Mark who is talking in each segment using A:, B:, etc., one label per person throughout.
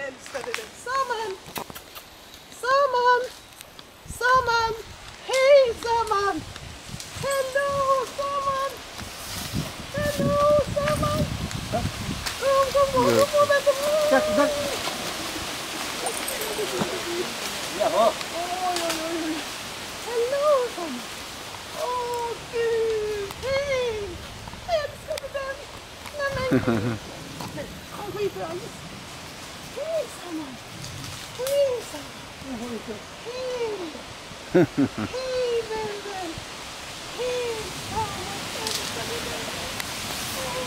A: älskade den. Saman! Saman! Saman! Hej Saman! Hello Saman! Hello Saman! Kom, vänta.
B: Jaha.
A: Oj. Hello Saman! Åh gud, hej! Älskade den! Nej. Kom skit fram. Hej Saman! Hej Saman! Hej! Hej vänner! Hej Saman! Älskade den! Åh,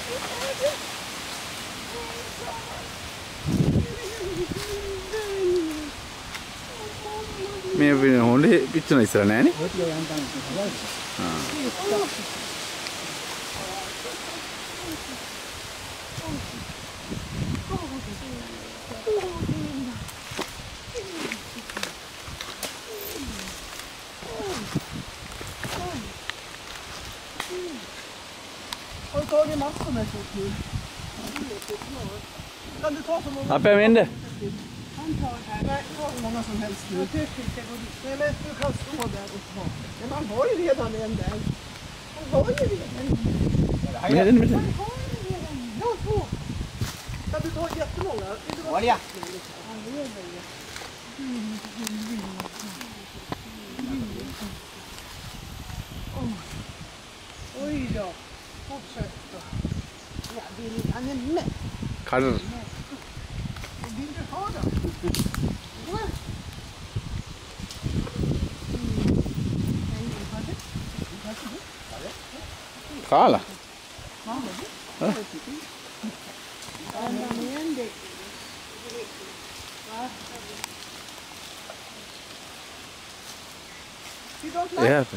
A: hur är det? Hej Saman!
C: මේ හොඳේ පිච්චුන ඉස්සර නෑනේ.
A: Har du tagit massor med så kul? Kan du ta så många?
C: අපේ මෙන්න.
A: Nej, ta hur många som helst nu. Nej, men du kan stå där och ta. Men man har ju redan en där. Man har ju redan en.
C: මෙහෙ දෙන්න මෙතන.
A: Man har ju redan en. Ja, två. Kan du ta jättemånga? Vill du vara
B: Olja.
A: Oj då. Fortsätt då. Ja, han är med.
C: කඩන.
A: Vill du ha den?
C: කාලා. එහාට.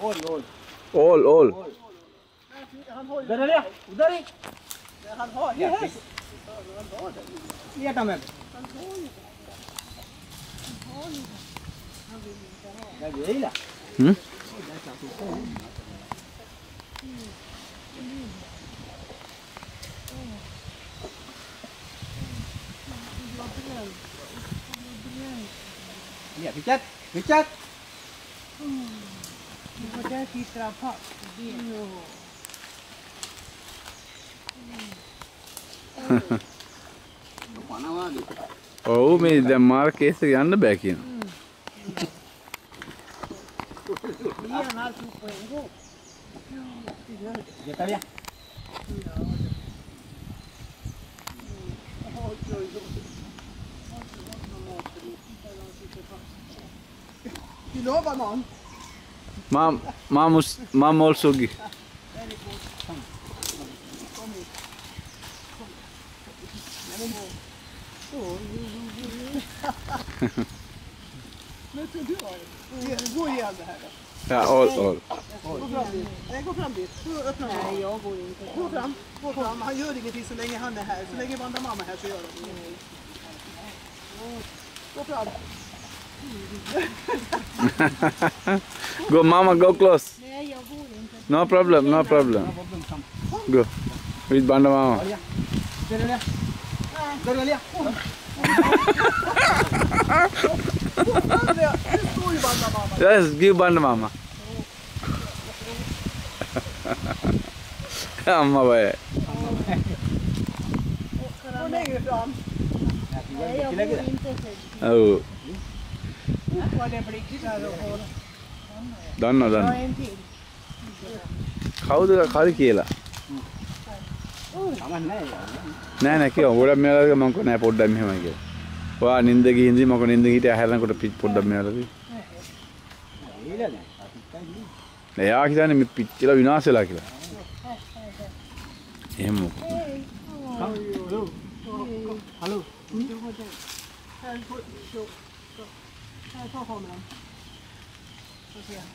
C: all.
A: Han har ju...
B: Udah nih.
A: Han har ju häst.
B: Lihat Amel. Nggak gila. Iya, bicat.
A: Där tittar han på.
C: ඔව් මේ දැන් මාර්කේස් එක යන්න බෑ කියනවා.
A: Lian alltihop på en gång.
B: Kita lihat.
A: Vill du ha banan?
C: Mom also give.
A: Men så du har det. Gå igen det här då.
C: Ja, all.
A: Gå fram dit. Nej, gå fram dit. Så öppna. Nej, jag går inte. Gå fram. Han gör ingenting så länge han är här. Så länge vandrar mamma här så gör han ingenting. Gå fram.
C: Go mama, go close.
A: Nej, jag går inte.
C: No problem. Go. With Banda mama.
B: Udah lihat.
A: Det står ju vandrar mamma.
C: Yes, give Banda mama. Amma bhai.
A: Gå längre fram.
B: Nej, jag går inte.
C: Oh.
A: Vad det blickar och...
C: දන්න.
A: En till.
C: කවුද කල් කියලා?
B: Aman nih.
C: නෑ කිව්වා. ගොඩක් මෙයාලගේ මම කෝ නෑ පොඩ්ඩක් මෙහෙමයි කියලා. ඔයා නිින්ද ගිහින් ඉඳි මම නිින්ද හිටියා හැරෙනකොට පොඩ්ඩක් මෙයාලගේ.
B: Gila nih.
C: එයා හිතන්නේ මේ පිච්චිලා විනාශ වෙලා කියලා. එහෙම
B: Hallå.
A: Här, ta kameran. Så ser jag.